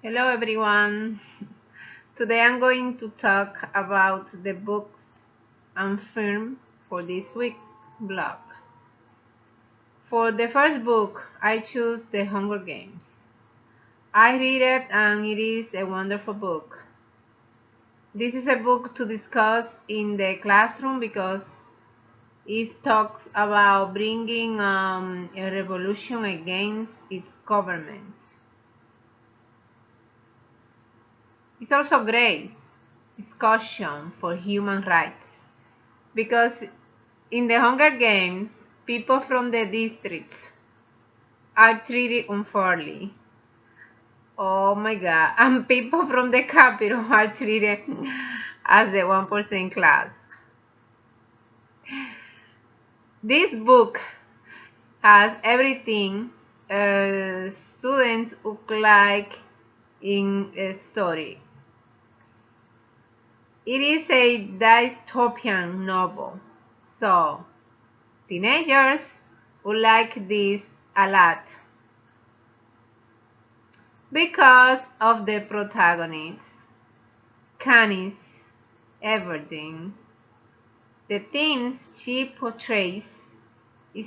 Hello everyone. Today I'm going to talk about the books and film for this week's blog. For the first book, I choose The Hunger Games. I read it and it is a wonderful book. This is a book to discuss in the classroom because it talks about bringing a revolution against its government. It's also great discussion for human rights because in the Hunger Games, people from the districts are treated unfairly. Oh my god, and people from the capital are treated as the 1% class. This book has everything students would like in a story. It is a dystopian novel, so teenagers would like this a lot because of the protagonist, Katniss Everdeen. The themes she portrays is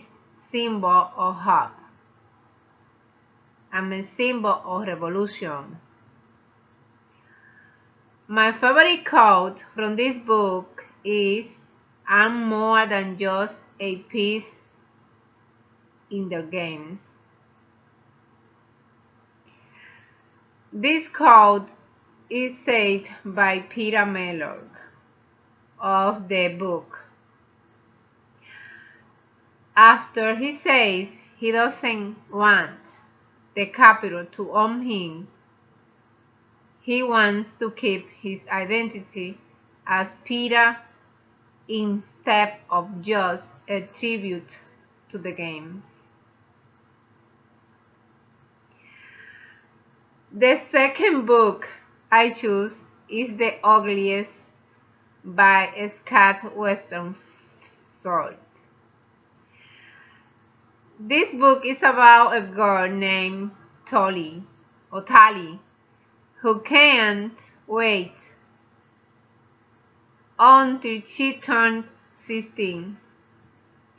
symbol of hope and a symbol of revolution. My favorite quote from this book is, "I'm more than just a piece in the games." This quote is said by Peter Mellor of the book. After he says he doesn't want the capital to own him, he wants to keep his identity as Peter instead of just a tribute to the games. The second book I choose is The Ugliest by Scott Westerfeld. This book is about a girl named Tali, who can't wait until she turns 16,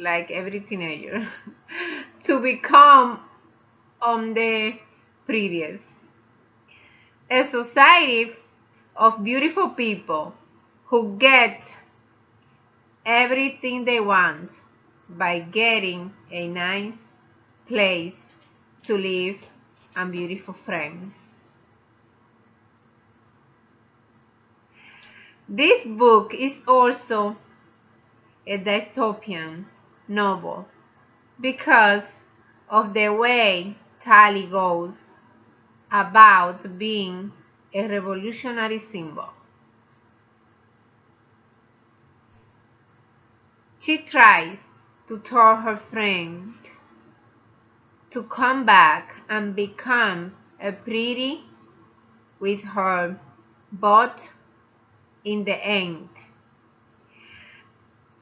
like every teenager, to become on the prettiest. A society of beautiful people who get everything they want by getting a nice place to live and beautiful friends. This book is also a dystopian novel because of the way Tali goes about being a revolutionary symbol. She tries to tell her friend to come back and become a pretty with her, but in the end,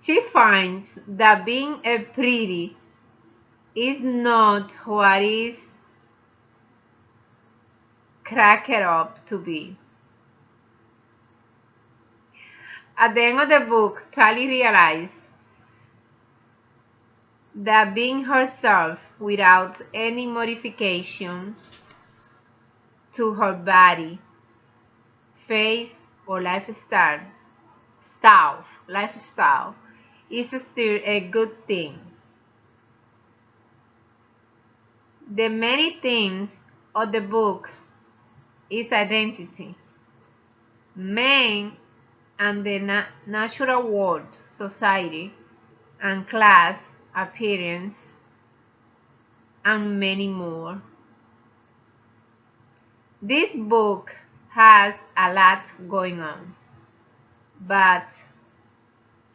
she finds that being a pretty is not what is cracked up to be. At the end of the book, Tali realizes that being herself without any modifications to her body, face, or lifestyle is still a good thing. The many themes of the book is identity, man and the natural world, society, and class appearance, and many more. This book has a lot going on, but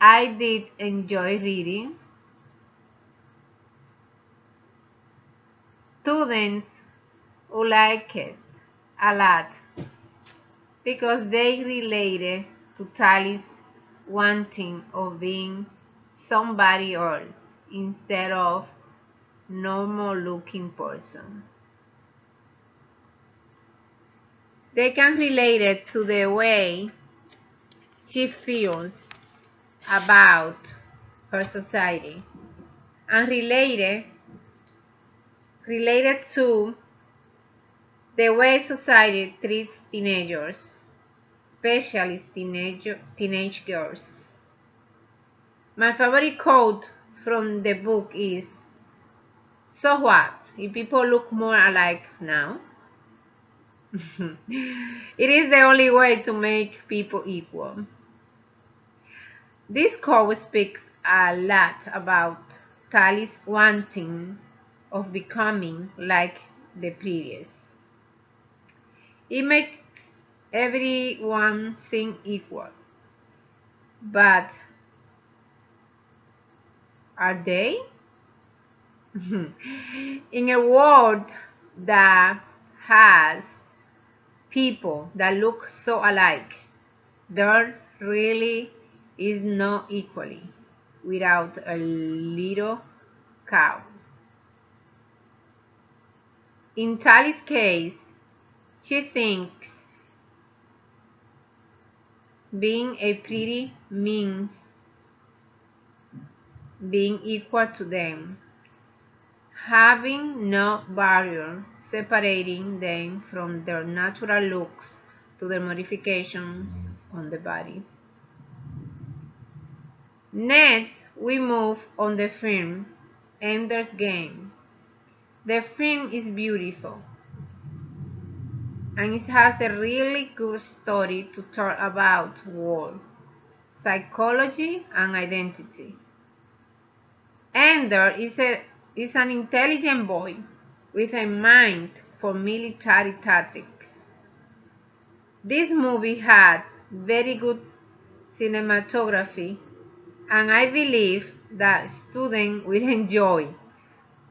I did enjoy reading. Students who like it a lot because they related to Tali's wanting of being somebody else instead of normal looking person. They can relate it to the way she feels about her society and related to the way society treats teenagers, especially teenage girls. My favorite quote from the book is, "So what if people look more alike now?" It is the only way to make people equal. This quote speaks a lot about Tally's wanting of becoming like the previous. It makes everyone seem equal, but are they? In a world that has people that look so alike, there really is no equality without a little chaos. In Tally's case, she thinks being a pretty means being equal to them, having no barrier separating them from their natural looks to their modifications on the body. Next, we move on the film Ender's Game. The film is beautiful and it has a really good story to talk about war, psychology, and identity. Ender is an intelligent boy with a mind for military tactics. This movie had very good cinematography, and I believe that students will enjoy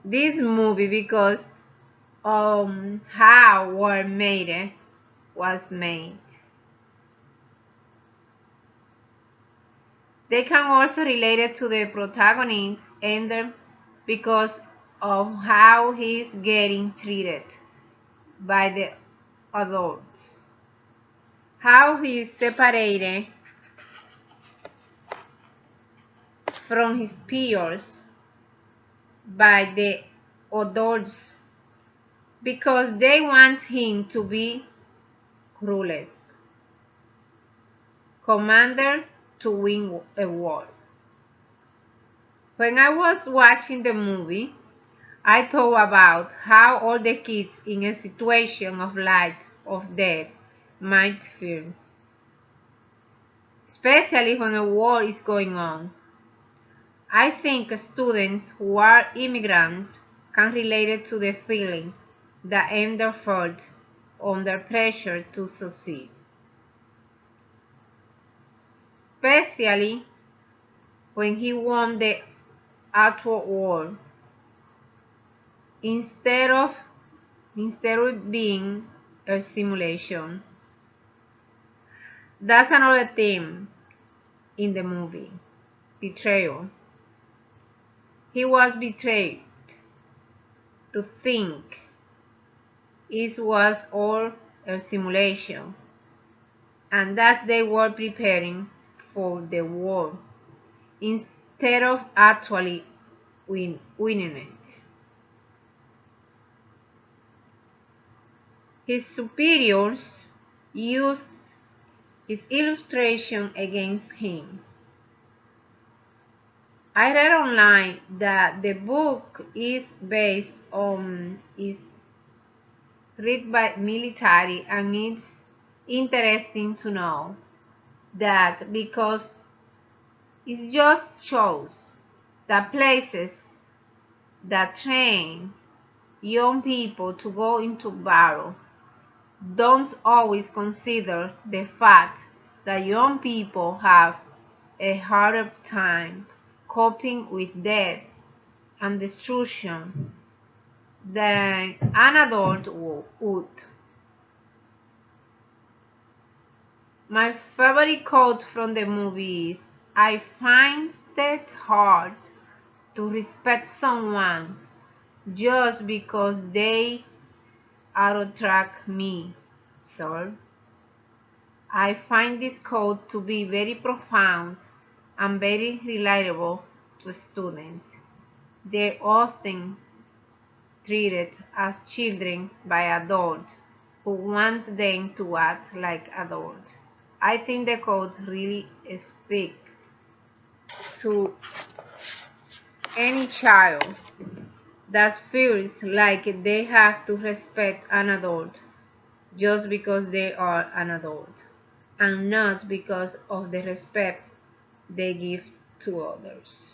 this movie because how was made. They can also relate it to the protagonist Ender because of how he's getting treated by the adults, how he's separated from his peers by the adults because they want him to be Krulesque, commander to win a war. When I was watching the movie, I thought about how all the kids in a situation of life or death might feel, especially when a war is going on. I think students who are immigrants can relate to the feeling that Ender felt under pressure to succeed, especially when he won the actual war instead of being a simulation. That's another theme in the movie, betrayal. He was betrayed to think it was all a simulation and that they were preparing for the war instead of actually winning it. His superiors used his illustration against him. I read online that the book is based on is read by military, and it's interesting to know that because it just shows that places that train young people to go into battle don't always consider the fact that young people have a harder time coping with death and destruction than an adult would. My favorite quote from the movie is, "I find it hard to respect someone just because they out-track me, sir." I find this quote to be very profound and very relatable to students. They're often treated as children by adults who want them to act like adults. I think the quote really speaks to any child that feels like they have to respect an adult just because they are an adult, and not because of the respect they give to others.